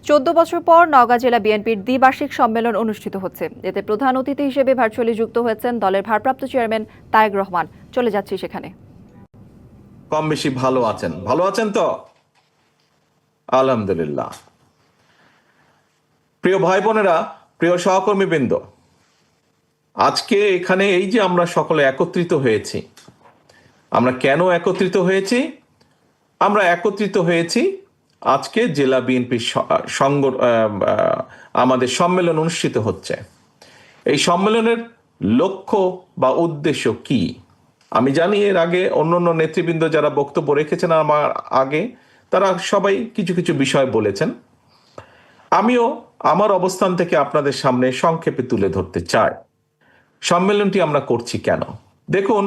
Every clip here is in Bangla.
১৪ বছর পর নওগাঁ জেলা বিএনপির দ্বিবার্ষিক সম্মেলন অনুষ্ঠিত হচ্ছে। এতে প্রধান অতিথি হিসেবে ভার্চুয়ালি যুক্ত হয়েছেন দলের ভারপ্রাপ্ত চেয়ারম্যান তারেক রহমান। চলে যাচ্ছি সেখানে। কম বেশি ভালো আছেন? ভালো আছেন তো? আলহামদুলিল্লাহ। প্রিয় ভাই বোনেরা, প্রিয় সহকর্মীবৃন্দ, আজকে এখানে এই যে আমরা সকলে একত্রিত হয়েছি, আমরা কেন একত্রিত হয়েছি? আমরা একত্রিত হয়েছি আজকে জেলা বিএনপি আমাদের সম্মেলন অনুষ্ঠিত হচ্ছে। এই সম্মেলনের লক্ষ্য বা উদ্দেশ্য কি? আমি জানি এর আগে অন্যান্য নেতৃবৃন্দ যারা বক্তব্য রেখেছেন আমার আগে, তারা সবাই কিছু কিছু বিষয় বলেছেন। আমিও আমার অবস্থান থেকে আপনাদের সামনে সংক্ষেপে তুলে ধরতে চাই সম্মেলনটি আমরা করছি কেন। দেখুন,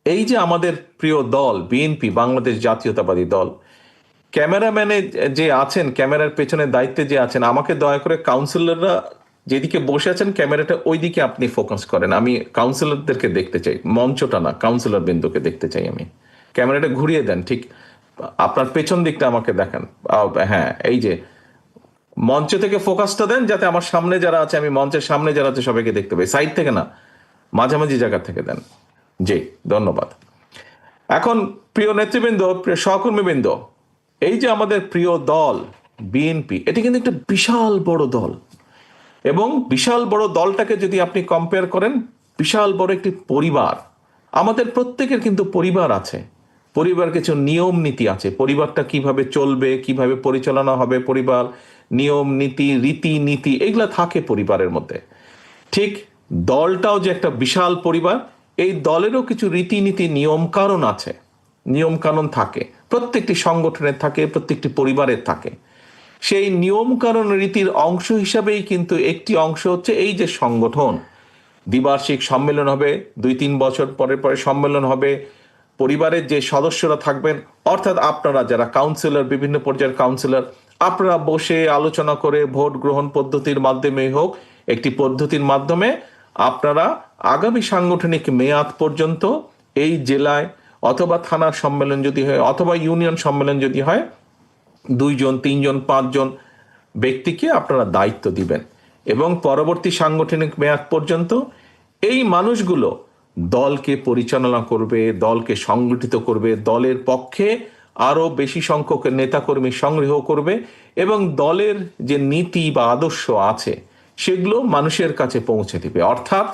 এই যে আমাদের প্রিয় দল বিএনপি, বাংলাদেশ জাতীয়তাবাদী দল, ক্যামেরাম্যানে যে আছেন, ক্যামেরার পেছনে দায়িত্বে যে আছেন, আমাকে দয়া করে কাউন্সিলররা যেদিকে বসে আছেন ক্যামেরাটা ওই দিকে আপনি ফোকাস করেন। আমি কাউন্সিলরদেরকে দেখতে চাই, মঞ্চটা না, কাউন্সিলর বিন্দুকে দেখতে চাই আমি। ক্যামেরাটা ঘুরিয়ে দেন, ঠিক আপনার পেছন দিকটা আমাকে দেখান। হ্যাঁ, এই যে মঞ্চ থেকে ফোকাসটা দেন, যাতে আমার সামনে যারা আছে, আমি মঞ্চের সামনে যারা আছে সবাইকে দেখতে পাই, সাইড থেকে না, মাঝামাঝি জায়গা থেকে দেন। জি, ধন্যবাদ। এখন প্রিয় নেতৃবৃন্দ, প্রিয় সহকর্মীবৃন্দ, এই যে আমাদের প্রিয় দল বিএনপি, এটি কিন্তু একটা বিশাল বড় দল, এবং বিশাল বড় দলটাকে যদি আপনি কম্পেয়ার করেন, বিশাল বড় একটি পরিবার। আমাদের প্রত্যেকের কিন্তু পরিবার আছে, পরিবার কিছু নিয়ম নীতি আছে, পরিবারটা কিভাবে চলবে, কিভাবে পরিচালনা হবে পরিবার, নিয়ম নীতি, রীতি নীতি, এগুলা থাকে পরিবারের মধ্যে। ঠিক দলটাও যে একটা বিশাল পরিবার, এই দলেরও কিছু রীতিনীতি নিয়ম কানুন আছে, নিয়ম কানুন থাকে, প্রত্যেকটি সংগঠনের থাকে, প্রত্যেকটি পরিবারের থাকে। সেই নিয়ম কানুন রীতির অংশ হিসাবেই কিন্তু একটি অংশ হচ্ছে এই যে সংগঠন। দ্বিবার্ষিক সম্মেলন হবে, 2-3 বছর পরে পরে সম্মেলন হবে। পরিবারের যে সদস্যরা থাকবেন, অর্থাৎ আপনারা যারা কাউন্সিলর, বিভিন্ন পর্যায়ের কাউন্সিলর, আপনারা বসে আলোচনা করে ভোট গ্রহণ পদ্ধতির মাধ্যমে হোক, একটি পদ্ধতির মাধ্যমে আপনারা আগামী সাংগঠনিক মেয়াদ পর্যন্ত এই জেলায় অথবা থানার সম্মেলন যদি হয়, অথবা ইউনিয়ন সম্মেলন যদি হয়, 2 জন, 3 জন, 5 জন ব্যক্তিকে আপনারা দায়িত্ব দিবেন, এবং পরবর্তী সাংগঠনিক মেয়াদ পর্যন্ত এই মানুষগুলো দলকে পরিচালনা করবে, দলকে সংগঠিত করবে, দলের পক্ষে আরো বেশি সংখ্যক নেতাকর্মী সংগ্রহ করবে, এবং দলের যে নীতি বা আদর্শ আছে সেগুলো মানুষের কাছে পৌঁছে দিবে। অর্থাৎ